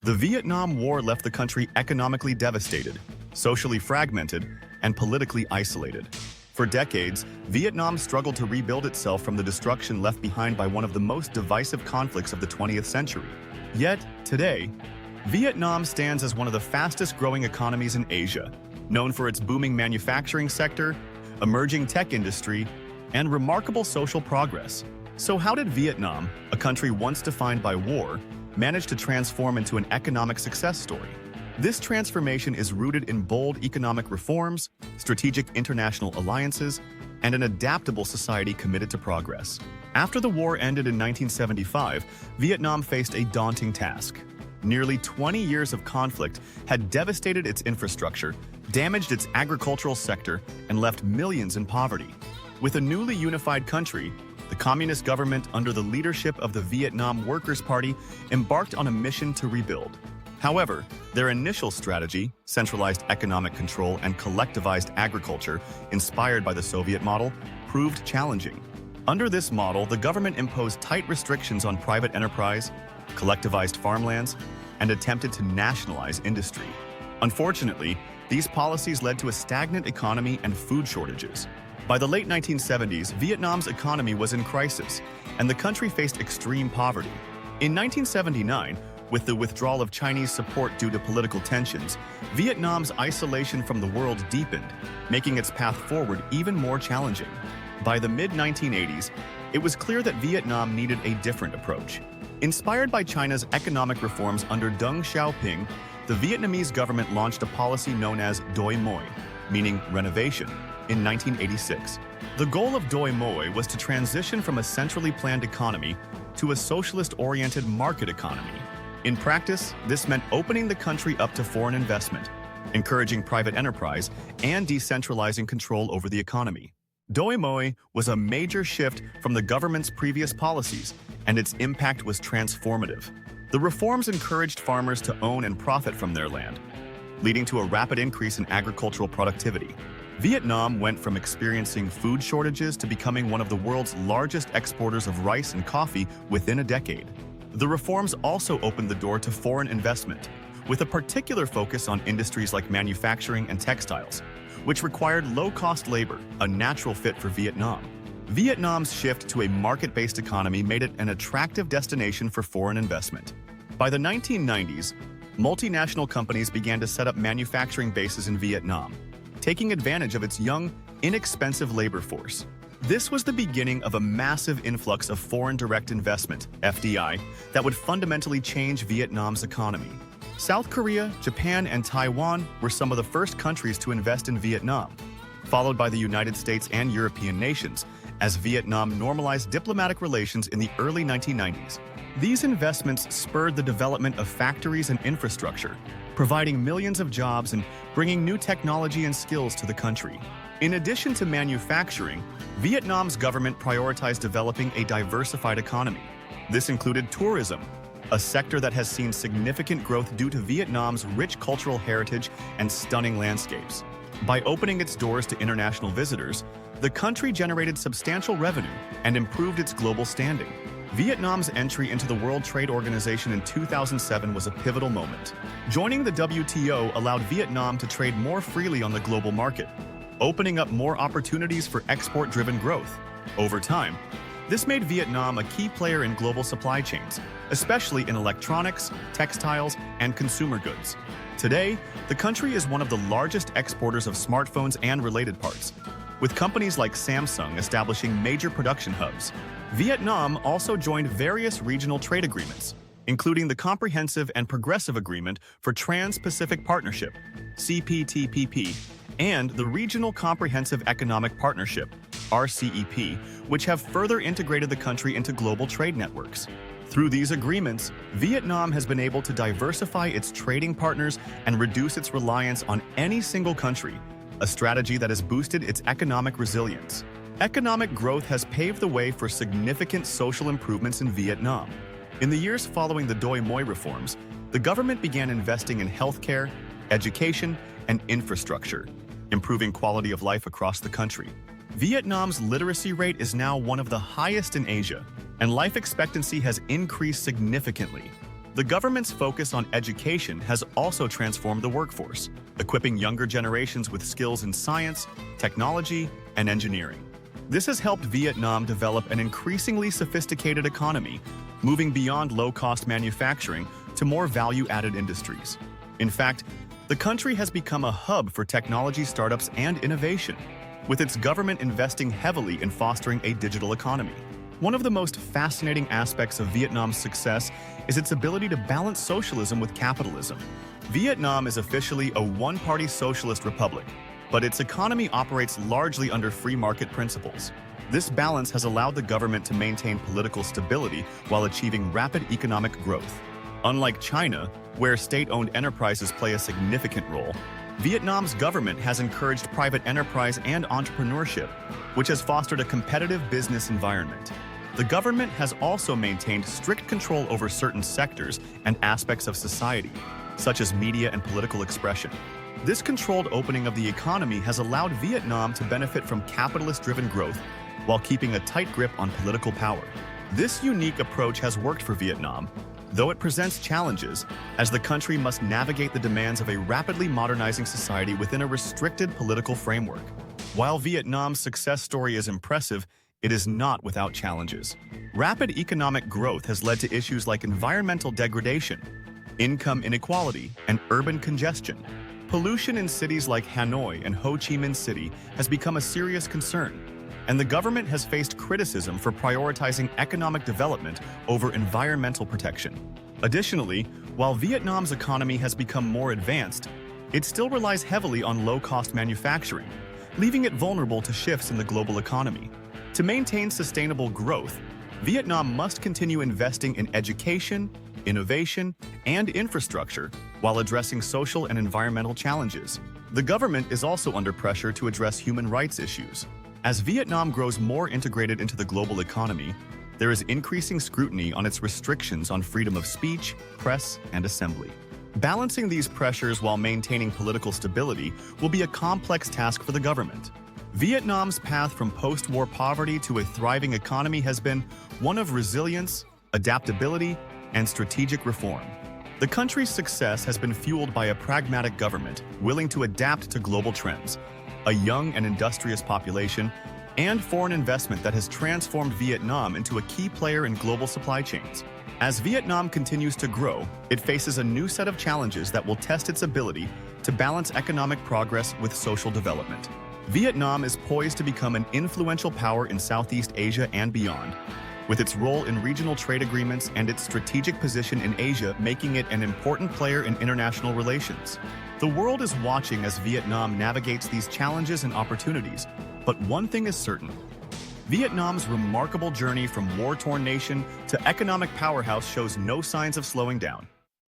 The Vietnam War left the country economically devastated, socially fragmented, and politically isolated. For decades, Vietnam struggled to rebuild itself from the destruction left behind by one of the most divisive conflicts of the 20th century. Yet, today, Vietnam stands as one of the fastest-growing economies in Asia, known for its booming manufacturing sector, emerging tech industry, and remarkable social progress. So how did Vietnam, a country once defined by war, manage to transform into an economic success story? This transformation is rooted in bold economic reforms, strategic international alliances, and an adaptable society committed to progress. After the war ended in 1975, Vietnam faced a daunting task. Nearly 20 years of conflict had devastated its infrastructure, damaged its agricultural sector, and left millions in poverty. With a newly unified country, the communist government under the leadership of the Vietnam Workers' Party embarked on a mission to rebuild. However, their initial strategy, centralized economic control and collectivized agriculture inspired by the Soviet model, proved challenging. Under this model, the government imposed tight restrictions on private enterprise, collectivized farmlands, and attempted to nationalize industry. Unfortunately, these policies led to a stagnant economy and food shortages. By the late 1970s, Vietnam's economy was in crisis, and the country faced extreme poverty. In 1979, with the withdrawal of Chinese support due to political tensions, Vietnam's isolation from the world deepened, making its path forward even more challenging. By the mid-1980s, it was clear that Vietnam needed a different approach. Inspired by China's economic reforms under Deng Xiaoping, the Vietnamese government launched a policy known as Doi Moi, meaning renovation, in 1986. The goal of Doi Moi was to transition from a centrally planned economy to a socialist-oriented market economy. In practice, this meant opening the country up to foreign investment, encouraging private enterprise, and decentralizing control over the economy. Doi Moi was a major shift from the government's previous policies, and its impact was transformative. The reforms encouraged farmers to own and profit from their land, leading to a rapid increase in agricultural productivity. Vietnam went from experiencing food shortages to becoming one of the world's largest exporters of rice and coffee within a decade. The reforms also opened the door to foreign investment, with a particular focus on industries like manufacturing and textiles, which required low-cost labor, a natural fit for Vietnam. Vietnam's shift to a market-based economy made it an attractive destination for foreign investment. By the 1990s, multinational companies began to set up manufacturing bases in Vietnam, taking advantage of its young, inexpensive labor force. This was the beginning of a massive influx of foreign direct investment, FDI, that would fundamentally change Vietnam's economy. South Korea, Japan, and Taiwan were some of the first countries to invest in Vietnam, followed by the United States and European nations, as Vietnam normalized diplomatic relations in the early 1990s. These investments spurred the development of factories and infrastructure, providing millions of jobs and bringing new technology and skills to the country. In addition to manufacturing, Vietnam's government prioritized developing a diversified economy. This included tourism, a sector that has seen significant growth due to Vietnam's rich cultural heritage and stunning landscapes. By opening its doors to international visitors, the country generated substantial revenue and improved its global standing. Vietnam's entry into the World Trade Organization in 2007 was a pivotal moment. Joining the WTO allowed Vietnam to trade more freely on the global market, opening up more opportunities for export-driven growth. Over time, this made Vietnam a key player in global supply chains, especially in electronics, textiles, and consumer goods. Today, the country is one of the largest exporters of smartphones and related parts, with companies like Samsung establishing major production hubs. Vietnam also joined various regional trade agreements, including the Comprehensive and Progressive Agreement for Trans-Pacific Partnership, CPTPP, and the Regional Comprehensive Economic Partnership, RCEP, which have further integrated the country into global trade networks. Through these agreements, Vietnam has been able to diversify its trading partners and reduce its reliance on any single country, a strategy that has boosted its economic resilience. Economic growth has paved the way for significant social improvements in Vietnam. In the years following the Doi Moi reforms, the government began investing in healthcare, education, and infrastructure, improving quality of life across the country. Vietnam's literacy rate is now one of the highest in Asia, and life expectancy has increased significantly. The government's focus on education has also transformed the workforce, equipping younger generations with skills in science, technology, and engineering. This has helped Vietnam develop an increasingly sophisticated economy, moving beyond low-cost manufacturing to more value-added industries. In fact, the country has become a hub for technology startups and innovation, with its government investing heavily in fostering a digital economy. One of the most fascinating aspects of Vietnam's success is its ability to balance socialism with capitalism. Vietnam is officially a one-party socialist republic, but its economy operates largely under free market principles. This balance has allowed the government to maintain political stability while achieving rapid economic growth. Unlike China, where state-owned enterprises play a significant role, Vietnam's government has encouraged private enterprise and entrepreneurship, which has fostered a competitive business environment. The government has also maintained strict control over certain sectors and aspects of society, such as media and political expression. This controlled opening of the economy has allowed Vietnam to benefit from capitalist-driven growth while keeping a tight grip on political power. This unique approach has worked for Vietnam, though it presents challenges, as the country must navigate the demands of a rapidly modernizing society within a restricted political framework. While Vietnam's success story is impressive, it is not without challenges. Rapid economic growth has led to issues like environmental degradation, income inequality, and urban congestion. Pollution in cities like Hanoi and Ho Chi Minh City has become a serious concern, and the government has faced criticism for prioritizing economic development over environmental protection. Additionally, while Vietnam's economy has become more advanced, it still relies heavily on low-cost manufacturing, leaving it vulnerable to shifts in the global economy. To maintain sustainable growth, Vietnam must continue investing in education, innovation, and infrastructure while addressing social and environmental challenges. The government is also under pressure to address human rights issues. As Vietnam grows more integrated into the global economy, there is increasing scrutiny on its restrictions on freedom of speech, press, and assembly. Balancing these pressures while maintaining political stability will be a complex task for the government. Vietnam's path from post-war poverty to a thriving economy has been one of resilience, adaptability, and strategic reform. The country's success has been fueled by a pragmatic government willing to adapt to global trends, a young and industrious population, and foreign investment that has transformed Vietnam into a key player in global supply chains. As Vietnam continues to grow, it faces a new set of challenges that will test its ability to balance economic progress with social development. Vietnam is poised to become an influential power in Southeast Asia and beyond, with its role in regional trade agreements and its strategic position in Asia making it an important player in international relations. The world is watching as Vietnam navigates these challenges and opportunities, but one thing is certain. Vietnam's remarkable journey from war-torn nation to economic powerhouse shows no signs of slowing down.